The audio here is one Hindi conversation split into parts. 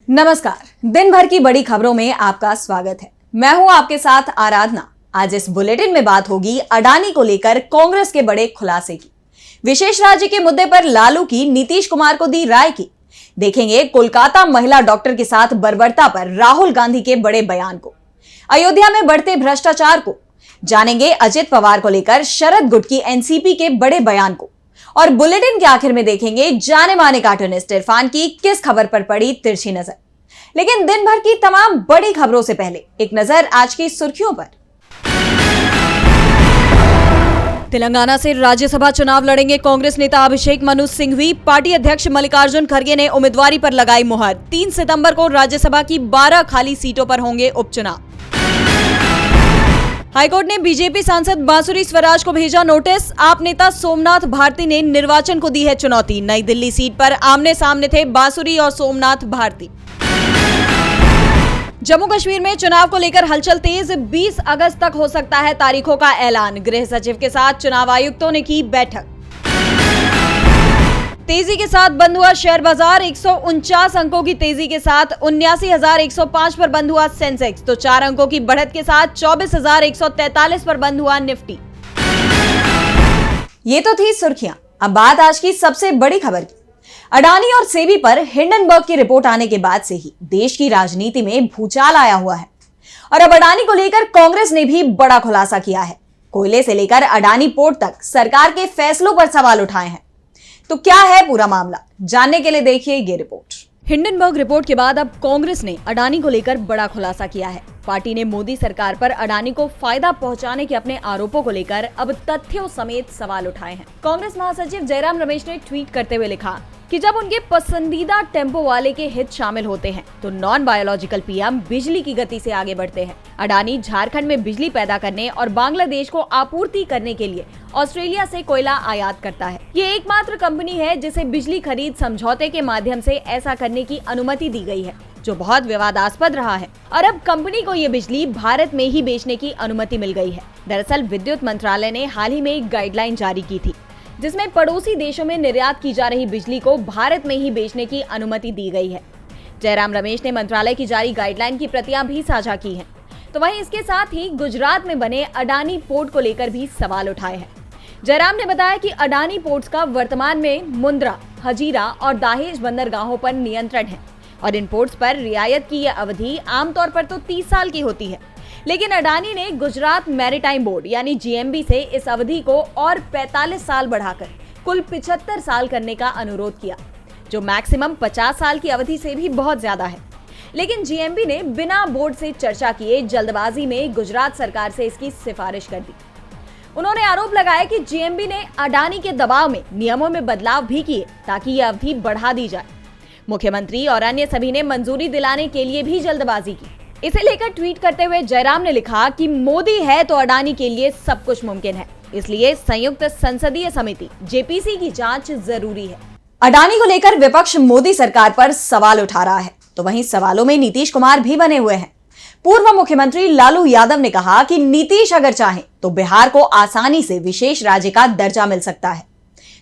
नमस्कार। दिन भर की बड़ी खबरों में आपका स्वागत है। मैं हूं आपके साथ आराधना। आज इस बुलेटिन में बात होगी अडानी को लेकर कांग्रेस के बड़े खुलासे की, विशेष राज्य के मुद्दे पर लालू की नीतीश कुमार को दी राय की, देखेंगे कोलकाता महिला डॉक्टर के साथ बर्बरता पर राहुल गांधी के बड़े बयान को, अयोध्या में बढ़ते भ्रष्टाचार को, जानेंगे अजित पवार को लेकर शरद गुट की एनसीपी के बड़े बयान को, और बुलेटिन के आखिर में देखेंगे जाने माने कार्टूनिस्ट इरफान की किस खबर पर पड़ी तिरछी नजर। लेकिन दिन भर की तमाम बड़ी खबरों से पहले एक नजर आज की सुर्खियों पर। तेलंगाना से राज्यसभा चुनाव लड़ेंगे कांग्रेस नेता अभिषेक मनु सिंघवी। पार्टी अध्यक्ष मल्लिकार्जुन खड़गे ने उम्मीदवारी पर लगाई मुहर। 3 सितंबर को राज्यसभा की 12 खाली सीटों पर होंगे उपचुनाव। हाईकोर्ट ने बीजेपी सांसद बांसुरी स्वराज को भेजा नोटिस। आप नेता सोमनाथ भारती ने निर्वाचन को दी है चुनौती। नई दिल्ली सीट पर आमने सामने थे बांसुरी और सोमनाथ भारती। जम्मू कश्मीर में चुनाव को लेकर हलचल तेज। 20 अगस्त तक हो सकता है तारीखों का ऐलान। गृह सचिव के साथ चुनाव आयुक्तों ने की बैठक। तेजी के साथ बंद हुआ शेयर बाजार। 149 अंकों की तेजी के साथ 79,105 पर बंद हुआ सेंसेक्स, तो 4 अंकों की बढ़त के साथ 24,143 पर बंद हुआ निफ्टी। ये तो थी सुर्खियां। अब बात आज की सबसे बड़ी खबर की। अडानी और सेबी पर हिंडनबर्ग की रिपोर्ट आने के बाद से ही देश की राजनीति में भूचाल आया हुआ है, और अब अडानी को लेकर कांग्रेस ने भी बड़ा खुलासा किया है। कोयले से लेकर अडानी पोर्ट तक सरकार के फैसलों पर सवाल उठाए हैं। तो क्या है पूरा मामला, जानने के लिए देखिए ये रिपोर्ट। हिंडनबर्ग रिपोर्ट के बाद अब कांग्रेस ने अडानी को लेकर बड़ा खुलासा किया है। पार्टी ने मोदी सरकार पर अडानी को फायदा पहुंचाने के अपने आरोपों को लेकर अब तथ्यों समेत सवाल उठाए हैं। कांग्रेस महासचिव जयराम रमेश ने ट्वीट करते हुए लिखा कि जब उनके पसंदीदा टेम्पो वाले के हित शामिल होते हैं तो नॉन बायोलॉजिकल पीएम बिजली की गति से आगे बढ़ते हैं। अडानी झारखंड में बिजली पैदा करने और बांग्लादेश को आपूर्ति करने के लिए ऑस्ट्रेलिया से कोयला आयात करता है। ये एकमात्र कंपनी है जिसे बिजली खरीद समझौते के माध्यम से ऐसा करने की अनुमति दी गई है, जो बहुत विवादास्पद रहा है। और अब कंपनी को ये बिजली भारत में ही बेचने की अनुमति मिल गई है। दरअसल विद्युत मंत्रालय ने हाल ही में एक गाइडलाइन जारी की थी, जिसमें पड़ोसी देशों में निर्यात की जा रही बिजली को भारत में ही बेचने की अनुमति दी गई है। जयराम रमेश ने मंत्रालय की जारी गाइडलाइन की प्रतियां भी साझा की हैं। तो वहीं इसके साथ ही गुजरात में बने अडानी पोर्ट को लेकर भी सवाल उठाए हैं। जयराम ने बताया कि अडानी पोर्ट्स का वर्तमान में मुंद्रा, हजीरा और दाहेज बंदरगाहों पर नियंत्रण है, और इन पोर्ट्स पर रियायत की यह अवधि आमतौर पर तो 30 साल की होती है। लेकिन अडानी ने गुजरात मैरीटाइम बोर्ड यानी जीएमबी से इस अवधि को और 45 साल बढ़ाकर कुल 75 साल करने का अनुरोध किया, जो मैक्सिमम 50 साल की अवधि से भी बहुत ज्यादा है। लेकिन जीएमबी ने बिना बोर्ड से चर्चा किए जल्दबाजी में गुजरात सरकार से इसकी सिफारिश कर दी। उन्होंने आरोप लगाया कि जीएमबी ने अडानी के दबाव में नियमों में बदलाव भी किए ताकि यह अवधि बढ़ा दी जाए। मुख्यमंत्री और अन्य सभी ने मंजूरी दिलाने के लिए भी जल्दबाजी की। इसे लेकर ट्वीट करते हुए जयराम ने लिखा कि मोदी है तो अडानी के लिए सब कुछ मुमकिन है, इसलिए संयुक्त संसदीय समिति जेपीसी की जांच जरूरी है। अडानी को लेकर विपक्ष मोदी सरकार पर सवाल उठा रहा है, तो वहीं सवालों में नीतीश कुमार भी बने हुए हैं। पूर्व मुख्यमंत्री लालू यादव ने कहा कि नीतीश अगर चाहें तो बिहार को आसानी से विशेष राज्य का दर्जा मिल सकता है।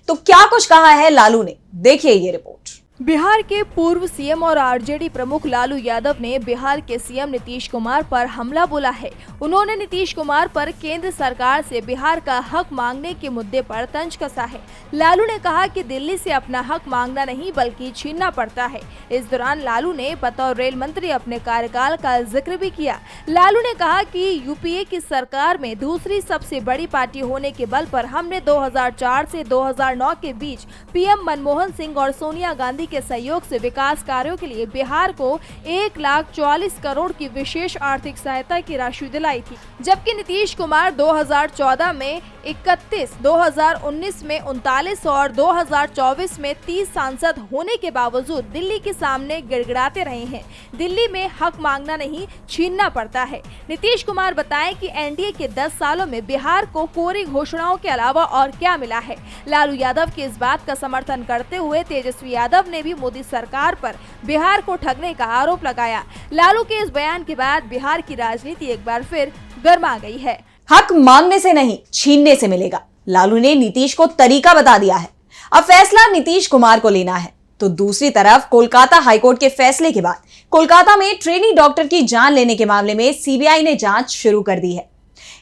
तो क्या कुछ कहा है लालू ने, देखिए ये रिपोर्ट। बिहार के पूर्व सीएम और आरजेडी प्रमुख लालू यादव ने बिहार के सीएम नीतीश कुमार पर हमला बोला है। उन्होंने नीतीश कुमार पर केंद्र सरकार से बिहार का हक मांगने के मुद्दे पर तंज कसा है। लालू ने कहा कि दिल्ली से अपना हक मांगना नहीं बल्कि छीनना पड़ता है। इस दौरान लालू ने बतौर रेल मंत्री अपने कार्यकाल का जिक्र भी किया। लालू ने कहा कि यूपीए की सरकार में दूसरी सबसे बड़ी पार्टी होने के बल पर हमने 2004 से 2009 के बीच पीएम मनमोहन सिंह और सोनिया गांधी के सहयोग से विकास कार्यों के लिए बिहार को 1,44 करोड़ की विशेष आर्थिक सहायता की राशि दिलाई थी, जबकि नीतीश कुमार 2014 में 31, 2019 में 39 और 2024 में 30 सांसद होने के बावजूद दिल्ली के सामने गिड़गिड़ाते रहे हैं। दिल्ली में हक मांगना नहीं, छीनना पड़ता है। नीतीश कुमार बताएं कि एनडीए के 10 सालों में बिहार को कोरी घोषणाओं के अलावा और क्या मिला है। लालू यादव की इस बात का समर्थन करते हुए तेजस्वी यादव ने भी मोदी सरकार पर बिहार को ठगने का आरोप लगाया। लालू के इस बयान के बाद बिहार की राजनीति एक बार फिर गर्मा गई है। हक मांगने से नहीं, छीनने से मिलेगा। लालू ने नीतीश को तरीका बता दिया है। अब फैसला नीतीश कुमार को लेना है। तो दूसरी तरफ कोलकाता हाईकोर्ट के फैसले के बाद कोलकाता में ट्रेनी डॉक्टर की जान लेने के मामले में सीबीआई ने जांच शुरू कर दी है।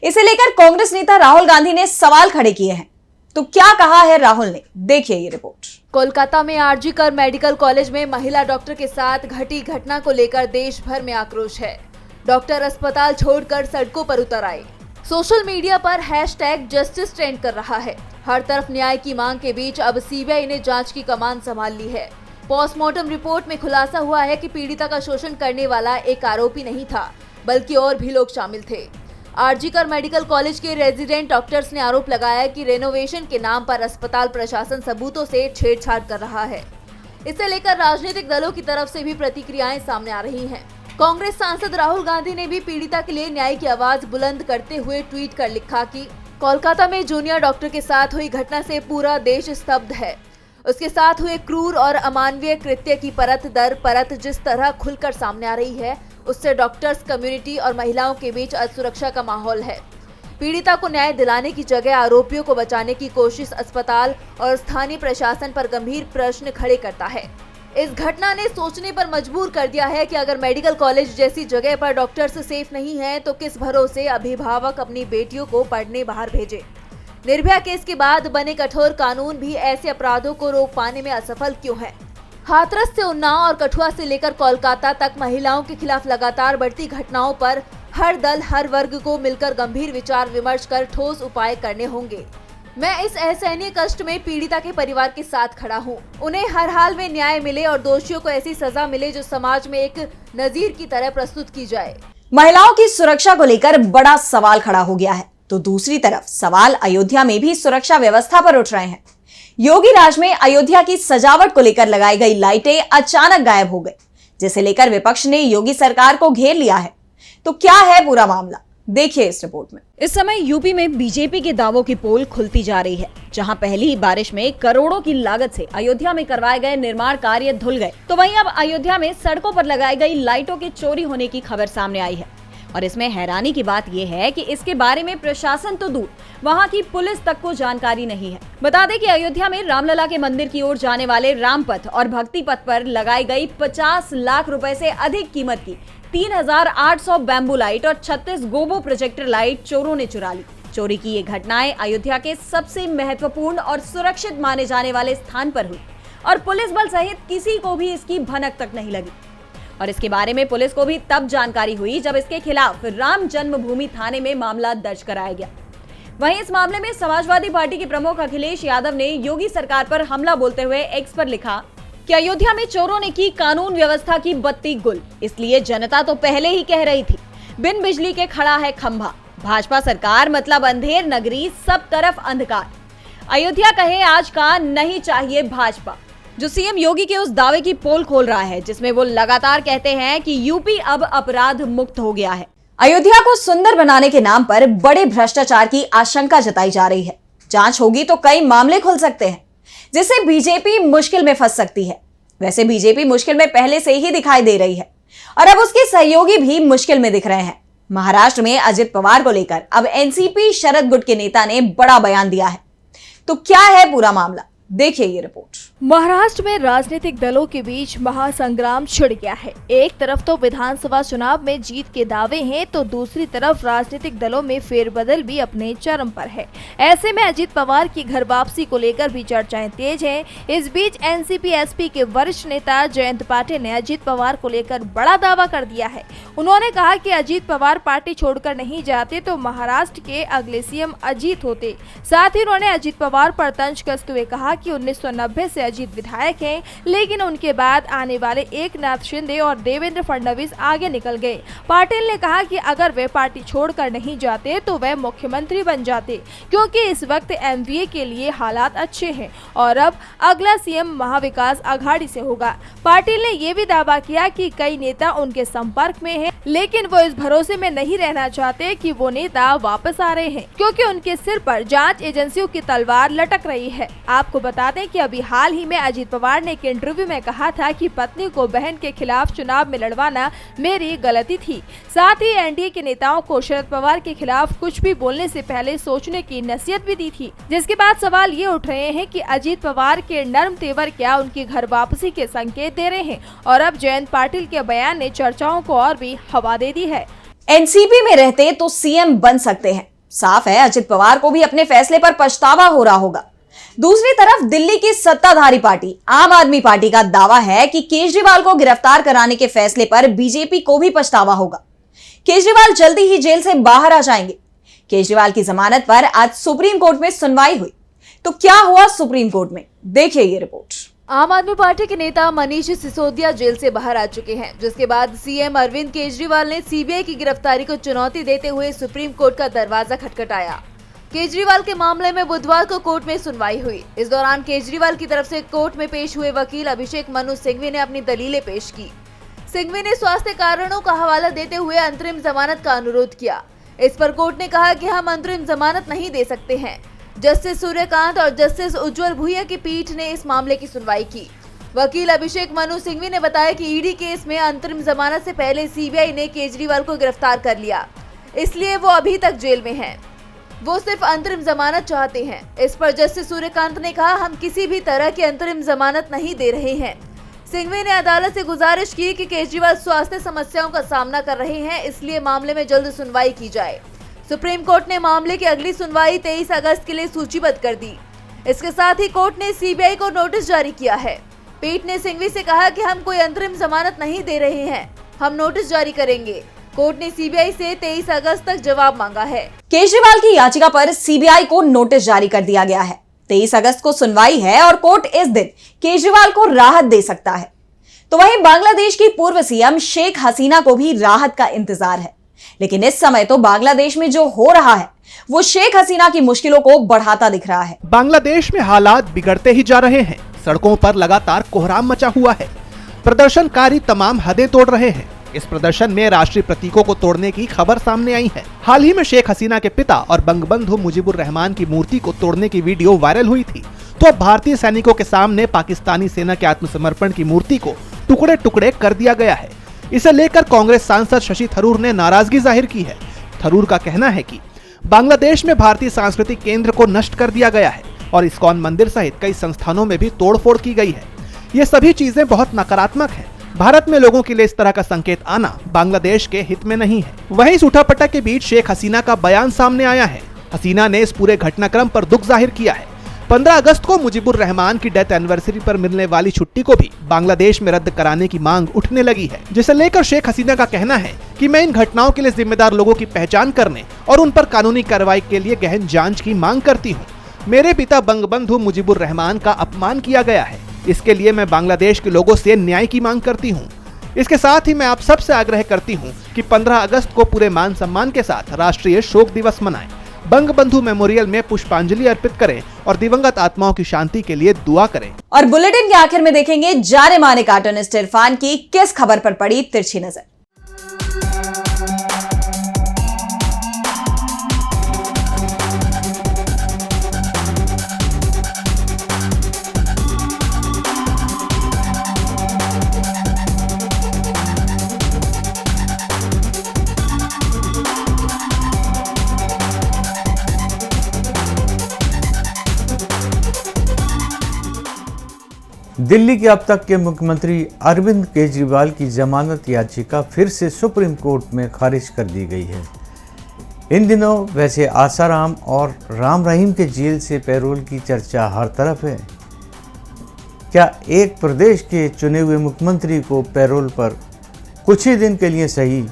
इसे लेकर कांग्रेस नेता राहुल गांधी ने सवाल खड़े किए हैं। तो क्या कहा है राहुल ने, देखिए ये रिपोर्ट। कोलकाता में आरजी कर मेडिकल कॉलेज में महिला डॉक्टर के साथ घटी घटना को लेकर देश भर में आक्रोश है। डॉक्टर अस्पताल छोड़कर सड़कों पर उतर आए। सोशल मीडिया पर #जस्टिस ट्रेंड कर रहा है। हर तरफ न्याय की मांग के बीच अब सीबीआई ने जांच की कमान संभाल ली है। पोस्टमार्टम रिपोर्ट में खुलासा हुआ है कि पीड़िता का शोषण करने वाला एक आरोपी नहीं था, बल्कि और भी लोग शामिल थे। आरजी कर मेडिकल कॉलेज के रेजिडेंट डॉक्टर्स ने आरोप लगाया कि रेनोवेशन के नाम पर अस्पताल प्रशासन सबूतों से छेड़छाड़ कर रहा है। इसे लेकर राजनीतिक दलों की तरफ से भी प्रतिक्रियाएं सामने आ रही हैं। कांग्रेस सांसद राहुल गांधी ने भी पीड़िता के लिए न्याय की आवाज बुलंद करते हुए ट्वीट कर लिखा कि कोलकाता में जूनियर डॉक्टर के साथ हुई घटना से पूरा देश स्तब्ध है। उसके साथ हुए क्रूर और अमानवीय कृत्य की परत दर परत जिस तरह खुलकर सामने आ रही है, उससे डॉक्टर्स कम्युनिटी और महिलाओं के बीच असुरक्षा का माहौल है। पीड़िता को न्याय दिलाने की जगह आरोपियों को बचाने की कोशिश अस्पताल और स्थानीय प्रशासन पर गंभीर प्रश्न खड़े करता है। इस घटना ने सोचने पर मजबूर कर दिया है कि अगर मेडिकल कॉलेज जैसी जगह पर डॉक्टर्स सेफ नहीं हैं, तो किस भरोसे अभिभावक अपनी बेटियों को पढ़ने बाहर भेजे। निर्भया केस के बाद बने कठोर कानून भी ऐसे अपराधों को रोक पाने में असफल क्यों है? हाथरस से उन्नाव और कठुआ से लेकर कोलकाता तक महिलाओं के खिलाफ लगातार बढ़ती घटनाओं पर हर दल हर वर्ग को मिलकर गंभीर विचार विमर्श कर ठोस उपाय करने होंगे। मैं इस असहनीय कष्ट में पीड़िता के परिवार के साथ खड़ा हूं। उन्हें हर हाल में न्याय मिले और दोषियों को ऐसी सजा मिले जो समाज में एक नजीर की तरह प्रस्तुत की जाए। महिलाओं की सुरक्षा को लेकर बड़ा सवाल खड़ा हो गया है, तो दूसरी तरफ सवाल अयोध्या में भी सुरक्षा व्यवस्था पर उठ रहे हैं। योगी राज में अयोध्या की सजावट को लेकर लगाई गई लाइटें अचानक गायब हो गई, जिसे लेकर विपक्ष ने योगी सरकार को घेर लिया है। तो क्या है पूरा मामला, देखिए इस रिपोर्ट में। इस समय यूपी में बीजेपी के दावों की पोल खुलती जा रही है। जहां पहली ही बारिश में करोड़ों की लागत से अयोध्या में करवाए गए निर्माण कार्य धुल गए, तो वहीं अब अयोध्या में सड़कों पर लगाई गई लाइटों के चोरी होने की खबर सामने आई है। और इसमें हैरानी की बात यह है कि इसके बारे में प्रशासन तो दूर, वहां की पुलिस तक को जानकारी नहीं है। बता दें कि अयोध्या में रामलला के मंदिर की ओर जाने वाले रामपथ और भक्ति पथ पर लगाई गई 50 लाख रुपए से अधिक कीमत की 3800 बैम्बू लाइट और 36 गोबो प्रोजेक्टर लाइट चोरों ने चुरा ली। चोरी की ये घटनाएं अयोध्या के सबसे महत्वपूर्ण और सुरक्षित माने जाने वाले स्थान पर हुई और पुलिस बल सहित किसी को भी इसकी भनक तक नहीं लगी। और इसके बारे में पुलिस को भी तब जानकारी हुई जब इसके खिलाफ राम जन्मभूमि थाने में मामला दर्ज कराया गया। वहीं इस मामले में समाजवादी पार्टी के प्रमुख अखिलेश यादव ने योगी सरकार पर हमला बोलते हुए एक्स पर लिखा कि अयोध्या में चोरों ने की कानून व्यवस्था की बत्ती गुल, इसलिए जनता तो पहले ही कह रही थी बिन बिजली के खड़ा है खंभा। भाजपा सरकार मतलब अंधेर नगरी, सब तरफ अंधकार। अयोध्या कहे आज का नहीं चाहिए भाजपा, जो सीएम योगी के उस दावे की पोल खोल रहा है जिसमें वो लगातार कहते हैं कि यूपी अब अपराध मुक्त हो गया है। अयोध्या को सुंदर बनाने के नाम पर बड़े भ्रष्टाचार की आशंका जताई जा रही है। जांच होगी तो कई मामले खुल सकते हैं, जिससे बीजेपी मुश्किल में फंस सकती है। वैसे बीजेपी मुश्किल में पहले से ही दिखाई दे रही है और अब उसके सहयोगी भी मुश्किल में दिख रहे हैं। महाराष्ट्र में अजित पवार को लेकर अब एनसीपी शरद गुट के नेता ने बड़ा बयान दिया है। तो क्या है पूरा मामला, देखिए ये रिपोर्ट। महाराष्ट्र में राजनीतिक दलों के बीच महासंग्राम छिड़ गया है। एक तरफ तो विधानसभा चुनाव में जीत के दावे हैं, तो दूसरी तरफ राजनीतिक दलों में फेरबदल भी अपने चरम पर है। ऐसे में अजित पवार की घर वापसी को लेकर भी चर्चाएं तेज हैं। इस बीच एनसीपी-एसपी के वरिष्ठ नेता जयंत पाटिल ने अजित पवार को लेकर बड़ा दावा कर दिया है। उन्होंने कहा कि अजित पवार पार्टी छोड़कर नहीं जाते तो महाराष्ट्र के अगले सीएम अजित होते। साथ ही उन्होंने अजित पवार पर तंज कसते हुए कहा कि 1990 से अजित विधायक हैं, लेकिन उनके बाद आने वाले एकनाथ शिंदे और देवेंद्र फडणवीस आगे निकल गए। पाटिल ने कहा कि अगर वे पार्टी छोड़कर नहीं जाते तो वे मुख्यमंत्री बन जाते, क्योंकि इस वक्त एमवीए के लिए हालात अच्छे हैं और अब अगला सीएम महाविकास अघाड़ी से होगा। पाटिल ने यह भी दावा किया कि कई नेता उनके संपर्क में हैं, लेकिन वो इस भरोसे में नहीं रहना चाहते कि वो नेता वापस आ रहे हैं, क्योंकि उनके सिर पर जांच एजेंसियों की तलवार लटक रही है। आपको बता दें कि अभी हाल ही में अजीत पवार ने एक इंटरव्यू में कहा था कि पत्नी को बहन के खिलाफ चुनाव में लड़वाना मेरी गलती थी। साथ ही एनडीए के नेताओं को शरद पवार के खिलाफ कुछ भी बोलने से पहले सोचने की नसीहत भी दी थी। जिसके बाद सवाल ये उठ रहे हैं कि अजीत पवार के नर्म तेवर क्या उनकी घर वापसी के संकेत दे रहे हैं, और अब जयंत पाटिल के बयान ने चर्चाओं को और भी हवा दे दी है। एनसीपी में रहते तो सीएम बन सकते हैं। साफ है अजित पवार को भी अपने फैसले पर पछतावा हो रहा होगा। दूसरी तरफ दिल्ली की सत्ताधारी पार्टी आम आदमी पार्टी का दावा है कि केजरीवाल को गिरफ्तार कराने के फैसले पर बीजेपी को भी पछतावा होगा। केजरीवाल जल्दी ही जेल से बाहर आ जाएंगे। केजरीवाल की जमानत पर आज सुप्रीम कोर्ट में सुनवाई हुई। तो क्या हुआ सुप्रीम कोर्ट में, देखिए ये रिपोर्ट। आम आदमी पार्टी के नेता मनीष सिसोदिया जेल से बाहर आ चुके हैं, जिसके बाद सीएम अरविंद केजरीवाल ने सीबीआई की गिरफ्तारी को चुनौती देते हुए सुप्रीम कोर्ट का दरवाजा खटखटाया। केजरीवाल के मामले में बुधवार को कोर्ट में सुनवाई हुई। इस दौरान केजरीवाल की तरफ से कोर्ट में पेश हुए वकील अभिषेक मनु सिंघवी ने अपनी दलीलें पेश की। सिंघवी ने स्वास्थ्य कारणों का हवाला देते हुए अंतरिम जमानत का अनुरोध किया। इस पर कोर्ट ने कहा कि हम अंतरिम जमानत नहीं दे सकते हैं। जस्टिस सूर्यकांत और जस्टिस उज्जवल भुइया की पीठ ने इस मामले की सुनवाई की। वकील अभिषेक मनु सिंघवी ने बताया कि ईडी केस में अंतरिम जमानत से पहले सीबीआई ने केजरीवाल को गिरफ्तार कर लिया, इसलिए वो अभी तक जेल में हैं। वो सिर्फ अंतरिम जमानत चाहते हैं। इस पर जस्टिस सूर्यकांत ने कहा, हम किसी भी तरह की अंतरिम जमानत नहीं दे रहे हैं। सिंघवी ने अदालत से गुजारिश की कि केजरीवाल स्वास्थ्य समस्याओं का सामना कर रहे हैं, इसलिए मामले में जल्द सुनवाई की जाए। सुप्रीम कोर्ट ने मामले की अगली सुनवाई 23 अगस्त के लिए सूचीबद्ध कर दी। इसके साथ ही कोर्ट ने सीबीआई को नोटिस जारी किया है। पीठ ने सिंघवी से कहा कि हम कोई अंतरिम जमानत नहीं दे रहे हैं, हम नोटिस जारी करेंगे। कोर्ट ने सीबीआई से 23 अगस्त तक जवाब मांगा है। केजरीवाल की याचिका पर सीबीआई को नोटिस जारी कर दिया गया है। 23 अगस्त को सुनवाई है और कोर्ट इस दिन केजरीवाल को राहत दे सकता है। तो वहीं बांग्लादेश की पूर्व सीएम शेख हसीना को भी राहत का इंतजार है, लेकिन इस समय तो बांग्लादेश में जो हो रहा है वो शेख हसीना की मुश्किलों को बढ़ाता दिख रहा है। बांग्लादेश में हालात बिगड़ते ही जा रहे हैं। सड़कों पर लगातार कोहराम मचा हुआ है। प्रदर्शनकारी तमाम हदें तोड़ रहे हैं। इस प्रदर्शन में राष्ट्रीय प्रतीकों को तोड़ने की खबर सामने आई है। हाल ही में शेख हसीना के पिता और बंगबंधु मुजीबुर रहमान की मूर्ति को तोड़ने की वीडियो वायरल हुई थी, तो अब भारतीय सैनिकों के सामने पाकिस्तानी सेना के आत्मसमर्पण की मूर्ति को टुकड़े टुकड़े कर दिया गया है। इसे लेकर कांग्रेस सांसद शशि थरूर ने नाराजगी जाहिर की है। थरूर का कहना है कि बांग्लादेश में भारतीय सांस्कृतिक केंद्र को नष्ट कर दिया गया है और इस्कॉन मंदिर सहित कई संस्थानों में भी तोड़फोड़ की गई है। ये सभी चीजें बहुत नकारात्मक है। भारत में लोगों के लिए इस तरह का संकेत आना बांग्लादेश के हित में नहीं है। वहीं इस उठापटक के बीच शेख हसीना का बयान सामने आया है। हसीना ने इस पूरे घटनाक्रम पर दुख जाहिर किया है। 15 अगस्त को मुजीबुर रहमान की डेथ एनिवर्सरी पर मिलने वाली छुट्टी को भी बांग्लादेश में रद्द कराने की मांग उठने लगी है, जिसे लेकर शेख हसीना का कहना है कि मैं इन घटनाओं के लिए जिम्मेदार लोगों की पहचान करने और उन पर कानूनी कार्रवाई के लिए गहन जांच की मांग करती हूँ। मेरे पिता बंगबंधु मुजीबुर रहमान का अपमान किया गया है, इसके लिए मैं बांग्लादेश के लोगों से न्याय की मांग करती हूँ। इसके साथ ही मैं आप सबसे आग्रह करती हूँ कि 15 अगस्त को पूरे मान सम्मान के साथ राष्ट्रीय शोक दिवस मनाएं, बंगबंधु मेमोरियल में पुष्पांजलि अर्पित करें और दिवंगत आत्माओं की शांति के लिए दुआ करें। और बुलेटिन के आखिर में देखेंगे जाने माने कार्टूनिस्ट इरफान की किस खबर पर पड़ी तिरछी नजर। दिल्ली के अब तक के मुख्यमंत्री अरविंद केजरीवाल की जमानत याचिका फिर से सुप्रीम कोर्ट में खारिज कर दी गई है। इन दिनों वैसे आसाराम और राम रहीम के जेल से पैरोल की चर्चा हर तरफ है। क्या एक प्रदेश के चुने हुए मुख्यमंत्री को पैरोल पर कुछ ही दिन के लिए सही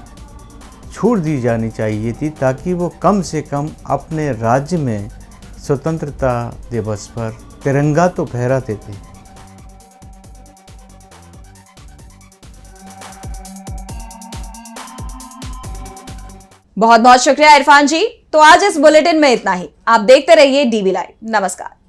छूट दी जानी चाहिए थी, ताकि वो कम से कम अपने राज्य में स्वतंत्रता दिवस पर तिरंगा तो फहराते थे। बहुत बहुत शुक्रिया इरफान जी। तो आज इस बुलेटिन में इतना ही। आप देखते रहिए डीवी लाइव। नमस्कार।